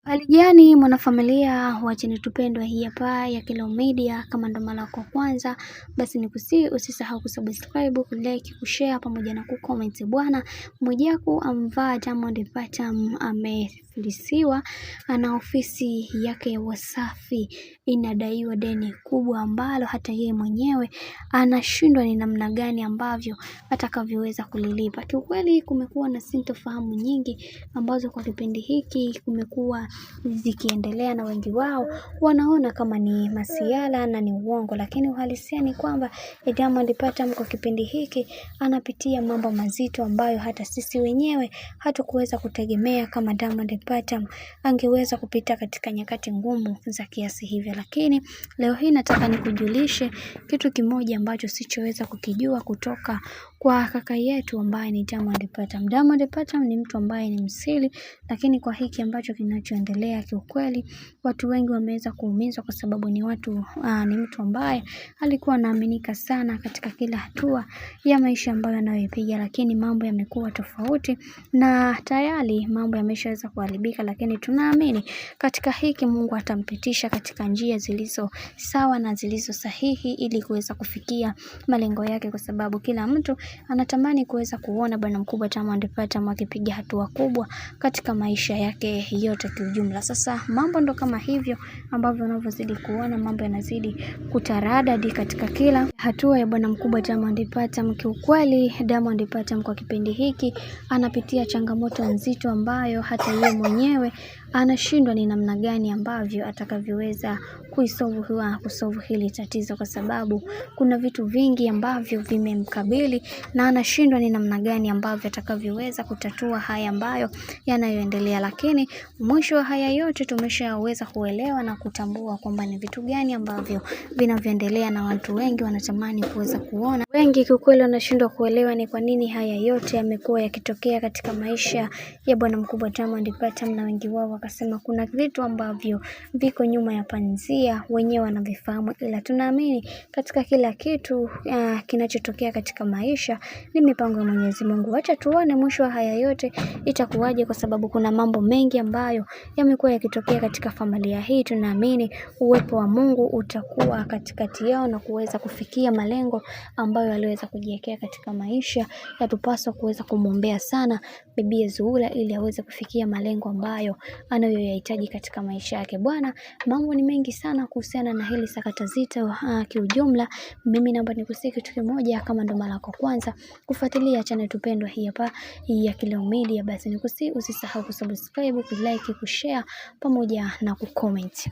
Hali gani mwanafamilia wa channel tupendwa hii hapa ya Kilo Media. Kama ndo mara yako kwanza, basi usisahau kusubscribe, kulike, kushare pamoja na kucomment. Bwana Mwijaku amvaa Diamond Platnumz amefilisiwa na ofisi yake ya Wasafi inadaiwa deni kubwa ambalo hata yeye mwenyewe anashindwa ni namna gani ambavyo atakavyoweza kulilipa. Kiukweli kumekuwa na sintofahamu nyingi ambazo kwa kipindi hiki kumekuwa zikiendelea na wengi wao wanaona kama ni masiala na ni uongo, lakini uhalisia ni kwamba Diamond Platnumz kwa kipindi hiki anapitia mambo mazito ambayo hata sisi wenyewe hatukuweza kutegemea kama Diamond Platnumz angeweza kupita katika nyakati ngumu za kiasi hivyo. Lakini leo hii nataka nikujulishe kitu kimoja ambacho sichoweza kukijua kutoka kwa kaka yetu ambaye ni Diamond Platnumz. Diamond Platnumz ni mtu ambaye ni msiri, lakini kwa hiki ambacho kinachoendelea kiukweli watu wengi wameweza kuumizwa kwa sababu ni mtu ambaye alikuwa anaaminika sana katika kila hatua ya maisha ambayo anayoipiga, lakini mambo yamekuwa tofauti na tayari mambo yameshaweza kuharibika, lakini tunaamini katika hiki Mungu atampitisha katika njia zilizo sawa na zilizo sahihi ili kuweza kufikia malengo yake, kwa sababu kila mtu anatamani kuweza kuona bwana mkubwa Diamond Platnumz akipiga hatua kubwa katika maisha yake yote kiujumla. Sasa mambo ndo kama hivyo ambavyo unavyozidi kuona mambo yanazidi kutaradadi katika kila hatua ya bwana mkubwa Diamond Platnumz. Kiukweli Diamond Platnumz kwa kipindi hiki anapitia changamoto nzito ambayo hata yeye mwenyewe anashindwa ni namna gani ambavyo atakavyoweza kusolve hili tatizo, kwa sababu kuna vitu vingi ambavyo vimemkabili na anashindwa ni namna gani ambavyo atakavyoweza kutatua haya ambayo yanayoendelea. Lakini mwisho wa haya yote tumeshaweza kuelewa na kutambua kwamba ni vitu gani ambavyo vinavyoendelea, na watu wengi wanatamani kuweza kuona. Wengi kiukweli wanashindwa kuelewa ni kwa nini haya yote yamekuwa yakitokea katika maisha ya bwana mkubwa Diamond Platnumz, na wengi wao wakasema kuna vitu ambavyo viko nyuma ya panzia wenyewe wanavifahamu, ila tunaamini katika kila kitu kinachotokea katika maisha ni mipango ya Mwenyezi Mungu. Acha tuone mwisho wa haya yote itakuwaje, kwa sababu kuna mambo mengi ambayo yamekuwa yakitokea katika familia hii. Tunaamini uwepo wa Mungu utakuwa katikati yao na kuweza kufikia malengo ambayo aliweza kujiwekea katika maisha. Yatupaswa kuweza kumwombea sana bibi Zuhura ili aweze kufikia malengo ambayo anayoyahitaji katika maisha yake. Bwana, mambo ni mengi sana kuhusiana na hili sakata zito kiujumla. Mimi naomba nikusihi kitu kimoja, kama ndo mara yako kwanza kufuatilia channel tupendwa hii hapa ya Kilo Media, basi nikusihi usisahau kusubscribe, kulike, kushare pamoja na kucomment.